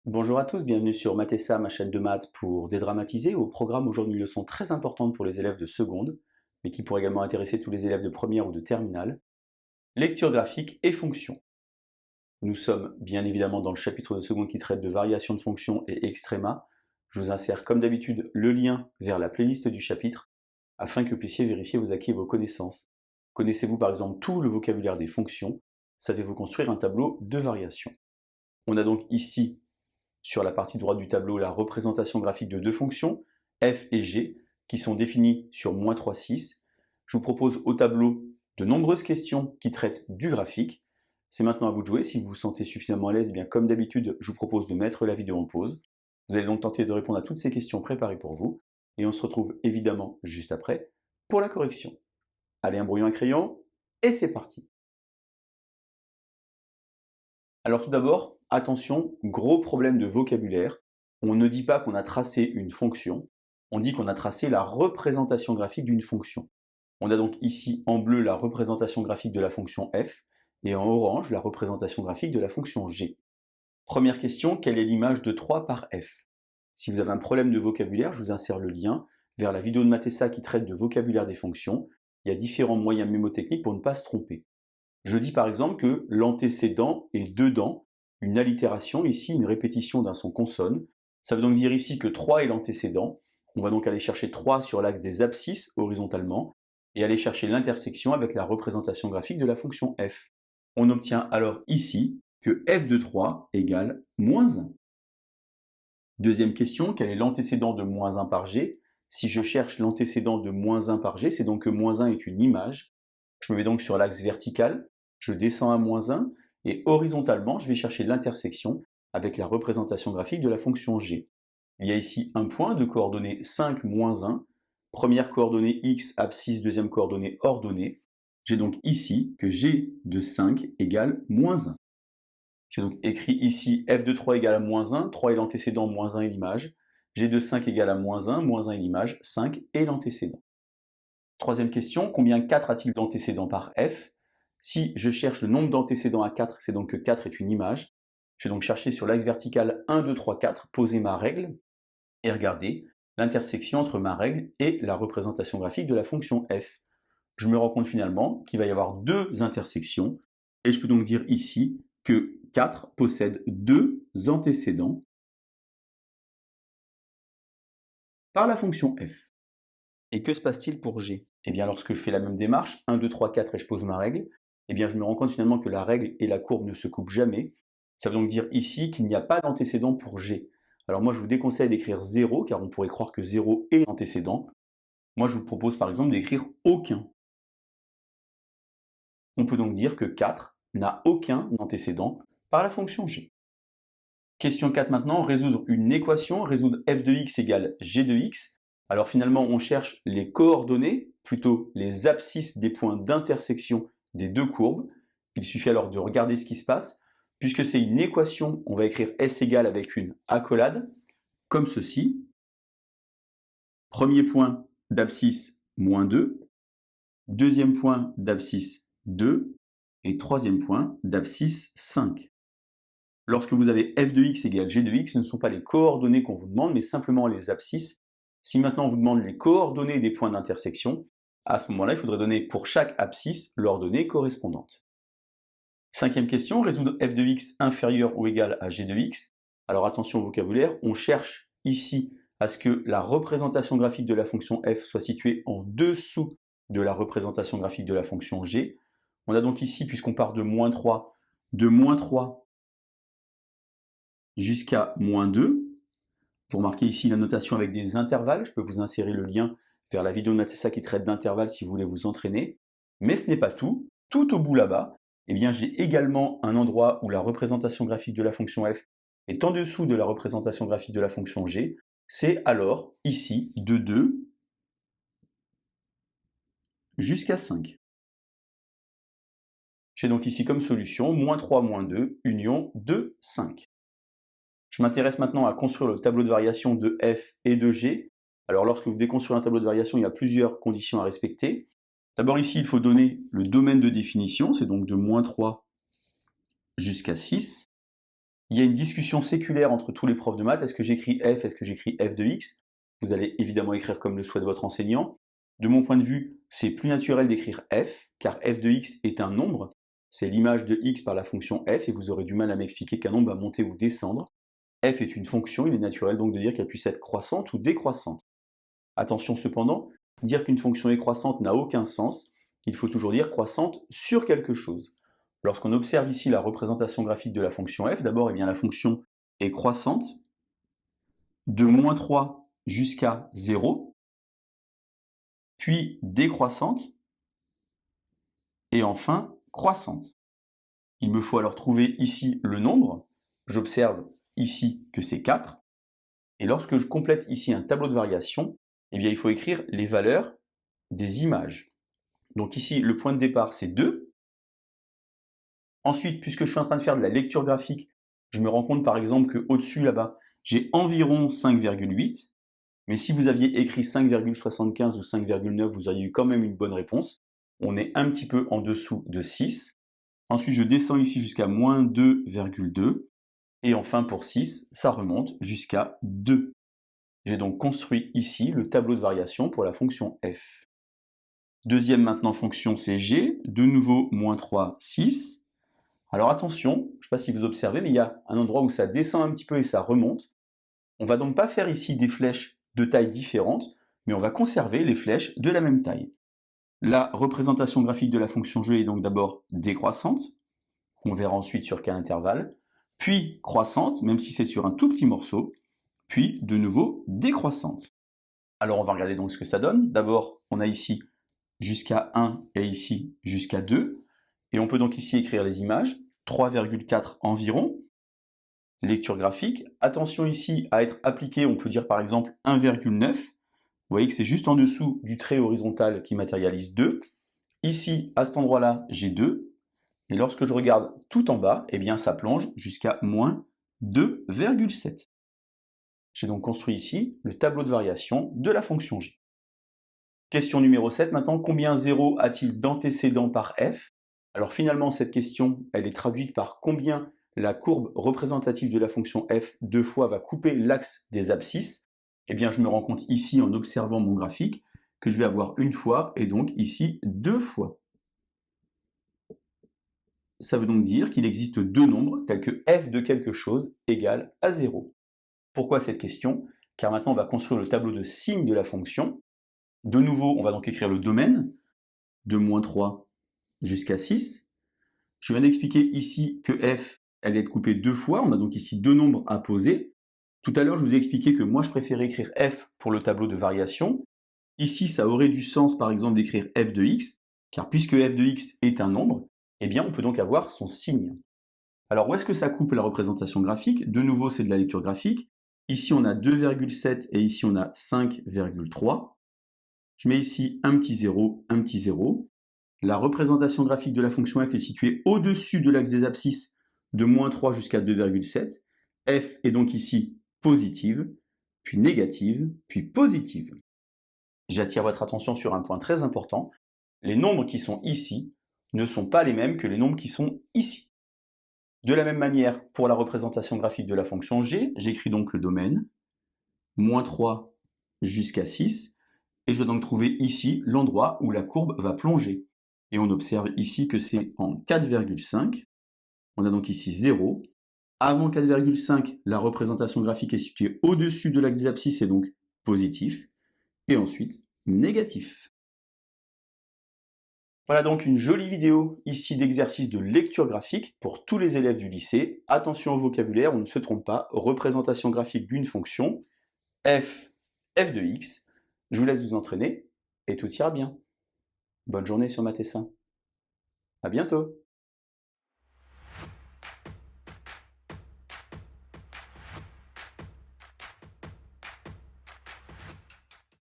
Bonjour à tous, bienvenue sur Mathessa, ma chaîne de maths pour dédramatiser. Au programme aujourd'hui une leçon très importante pour les élèves de seconde, mais qui pourrait également intéresser tous les élèves de première ou de terminale. Lecture graphique et fonctions. Nous sommes bien évidemment dans le chapitre de seconde qui traite de variation de fonctions et extréma. Je vous insère comme d'habitude le lien vers la playlist du chapitre afin que vous puissiez vérifier vos acquis et vos connaissances. Connaissez-vous par exemple tout le vocabulaire des fonctions? Savez-vous construire un tableau de variation? On a donc ici sur la partie droite du tableau la représentation graphique de deux fonctions, f et g, qui sont définies sur -3, 6. Je vous propose au tableau de nombreuses questions qui traitent du graphique. C'est maintenant à vous de jouer. Si vous vous sentez suffisamment à l'aise, eh bien comme d'habitude, je vous propose de mettre la vidéo en pause. Vous allez donc tenter de répondre à toutes ces questions préparées pour vous. Et on se retrouve évidemment juste après pour la correction. Allez, un brouillon à crayon, et c'est parti. Alors tout d'abord, attention, gros problème de vocabulaire. On ne dit pas qu'on a tracé une fonction, on dit qu'on a tracé la représentation graphique d'une fonction. On a donc ici en bleu la représentation graphique de la fonction f et en orange la représentation graphique de la fonction g. Première question, quelle est l'image de 3 par f? Si vous avez un problème de vocabulaire, je vous insère le lien vers la vidéo de Mathessa qui traite de vocabulaire des fonctions. Il y a différents moyens mémotechniques pour ne pas se tromper. Je dis par exemple que l'antécédent est dedans, une allitération, ici une répétition d'un son consonne. Ça veut donc dire ici que 3 est l'antécédent. On va donc aller chercher 3 sur l'axe des abscisses horizontalement et aller chercher l'intersection avec la représentation graphique de la fonction f. On obtient alors ici que f de 3 égale -1. Deuxième question, quel est l'antécédent de -1 par g? Si je cherche l'antécédent de -1 par g, c'est donc que -1 est une image. Je me mets donc sur l'axe vertical, je descends à -1, et horizontalement, je vais chercher l'intersection avec la représentation graphique de la fonction g. Il y a ici un point de coordonnées 5, -1, première coordonnée x, abscisse, deuxième coordonnée ordonnée. J'ai donc ici que g de 5 égale -1. J'ai donc écrit ici f de 3 égale à -1, 3 est l'antécédent, -1 est l'image. G de 5 égale à -1 est l'image, 5 est l'antécédent. Troisième question, combien 4 a-t-il d'antécédents par f? Si je cherche le nombre d'antécédents à 4, c'est donc que 4 est une image. Je vais donc chercher sur l'axe vertical 1, 2, 3, 4, poser ma règle, et regarder l'intersection entre ma règle et la représentation graphique de la fonction f. Je me rends compte finalement qu'il va y avoir deux intersections, et je peux donc dire ici que 4 possède deux antécédents par la fonction f. Et que se passe-t-il pour g? Eh bien, lorsque je fais la même démarche, 1, 2, 3, 4 et je pose ma règle, eh bien, je me rends compte finalement que la règle et la courbe ne se coupent jamais. Ça veut donc dire ici qu'il n'y a pas d'antécédent pour g. Alors moi, je vous déconseille d'écrire 0, car on pourrait croire que 0 est antécédent. Moi, je vous propose par exemple d'écrire aucun. On peut donc dire que 4 n'a aucun antécédent par la fonction g. Question 4 maintenant, résoudre une équation, résoudre f de x égale g de x. Alors finalement, on cherche les coordonnées, plutôt les abscisses des points d'intersection des deux courbes. Il suffit alors de regarder ce qui se passe. Puisque c'est une équation, on va écrire s égale avec une accolade, comme ceci. Premier point d'abscisse, -2. Deuxième point d'abscisse, 2. Et troisième point d'abscisse, 5. Lorsque vous avez f de x égale g de x, ce ne sont pas les coordonnées qu'on vous demande, mais simplement les abscisses. Si maintenant on vous demande les coordonnées des points d'intersection, à ce moment-là, il faudrait donner pour chaque abscisse l'ordonnée correspondante. Cinquième question, résoudre f de x inférieur ou égal à g de x. Alors attention au vocabulaire, on cherche ici à ce que la représentation graphique de la fonction f soit située en dessous de la représentation graphique de la fonction g. On a donc ici, puisqu'on part de -3, de -3 jusqu'à -2. Vous remarquez ici la notation avec des intervalles. Je peux vous insérer le lien vers la vidéo de Mathessa qui traite d'intervalles si vous voulez vous entraîner. Mais ce n'est pas tout. Tout au bout là-bas, eh bien, j'ai également un endroit où la représentation graphique de la fonction f est en dessous de la représentation graphique de la fonction g. C'est alors ici de 2 jusqu'à 5. J'ai donc ici comme solution -3, -2, union 2, 5. Je m'intéresse maintenant à construire le tableau de variation de f et de g. Alors lorsque vous devez construire un tableau de variation, il y a plusieurs conditions à respecter. D'abord ici, il faut donner le domaine de définition, c'est donc de -3 jusqu'à 6. Il y a une discussion séculaire entre tous les profs de maths. Est-ce que j'écris f, est-ce que j'écris f de x? Vous allez évidemment écrire comme le souhaite votre enseignant. De mon point de vue, c'est plus naturel d'écrire f, car f de x est un nombre. C'est l'image de x par la fonction f, et vous aurez du mal à m'expliquer qu'un nombre va monter ou descendre. F est une fonction, il est naturel donc de dire qu'elle puisse être croissante ou décroissante. Attention cependant, dire qu'une fonction est croissante n'a aucun sens. Il faut toujours dire croissante sur quelque chose. Lorsqu'on observe ici la représentation graphique de la fonction f, d'abord, la fonction est croissante de moins 3 jusqu'à 0, puis décroissante, et enfin croissante. Il me faut alors trouver ici le nombre. J'observe ici que c'est 4. Et lorsque je complète ici un tableau de variation, il faut écrire les valeurs des images. Donc ici, le point de départ, c'est 2. Ensuite, puisque je suis en train de faire de la lecture graphique, je me rends compte par exemple qu'au-dessus, là-bas, j'ai environ 5,8. Mais si vous aviez écrit 5,75 ou 5,9, vous auriez eu quand même une bonne réponse. On est un petit peu en dessous de 6. Ensuite, je descends ici jusqu'à moins 2,2. Et enfin, pour 6, ça remonte jusqu'à 2. J'ai donc construit ici le tableau de variation pour la fonction f. Deuxième maintenant fonction, c'est g. De nouveau, moins 3, 6. Alors attention, je ne sais pas si vous observez, mais il y a un endroit où ça descend un petit peu et ça remonte. On ne va donc pas faire ici des flèches de taille différente, mais on va conserver les flèches de la même taille. La représentation graphique de la fonction g est donc d'abord décroissante. On verra ensuite sur quel intervalle. Puis croissante, même si c'est sur un tout petit morceau. Puis de nouveau décroissante. Alors on va regarder donc ce que ça donne. D'abord, on a ici jusqu'à 1 et ici jusqu'à 2. Et on peut donc ici écrire les images, 3,4 environ. Lecture graphique. Attention ici à être appliqué, on peut dire par exemple 1,9. Vous voyez que c'est juste en dessous du trait horizontal qui matérialise 2. Ici, à cet endroit-là, j'ai 2. Et lorsque je regarde tout en bas, ça plonge jusqu'à moins 2,7. J'ai donc construit ici le tableau de variation de la fonction g. Question numéro 7 maintenant, combien 0 a-t-il d'antécédents par f? Alors finalement, cette question, elle est traduite par combien la courbe représentative de la fonction f deux fois va couper l'axe des abscisses. Je me rends compte ici, en observant mon graphique, que je vais avoir une fois et donc ici 2 fois. Ça veut donc dire qu'il existe deux nombres tels que f de quelque chose égale à 0. Pourquoi cette question? Car maintenant, on va construire le tableau de signes de la fonction. De nouveau, on va donc écrire le domaine, de moins 3 jusqu'à 6. Je viens d'expliquer ici que f, elle est coupée deux fois. On a donc ici deux nombres à poser. Tout à l'heure, je vous ai expliqué que moi, je préférais écrire f pour le tableau de variation. Ici, ça aurait du sens, par exemple, d'écrire f de x, car puisque f de x est un nombre, on peut donc avoir son signe. Alors, où est-ce que ça coupe la représentation graphique? De nouveau, c'est de la lecture graphique. Ici, on a 2,7 et ici, on a 5,3. Je mets ici un petit 0, un petit 0. La représentation graphique de la fonction f est située au-dessus de l'axe des abscisses de moins 3 jusqu'à 2,7. F est donc ici positive, puis négative, puis positive. J'attire votre attention sur un point très important. Les nombres qui sont ici ne sont pas les mêmes que les nombres qui sont ici. De la même manière, pour la représentation graphique de la fonction g, j'écris donc le domaine, moins 3 jusqu'à 6, et je dois donc trouver ici l'endroit où la courbe va plonger. Et on observe ici que c'est en 4,5. On a donc ici 0. Avant 4,5, la représentation graphique est située au-dessus de l'axe des abscisses, et donc positif. Et ensuite, négatif. Voilà donc une jolie vidéo ici d'exercice de lecture graphique pour tous les élèves du lycée. Attention au vocabulaire, on ne se trompe pas. Représentation graphique d'une fonction, f de x. Je vous laisse vous entraîner et tout ira bien. Bonne journée sur Mathessin. À bientôt.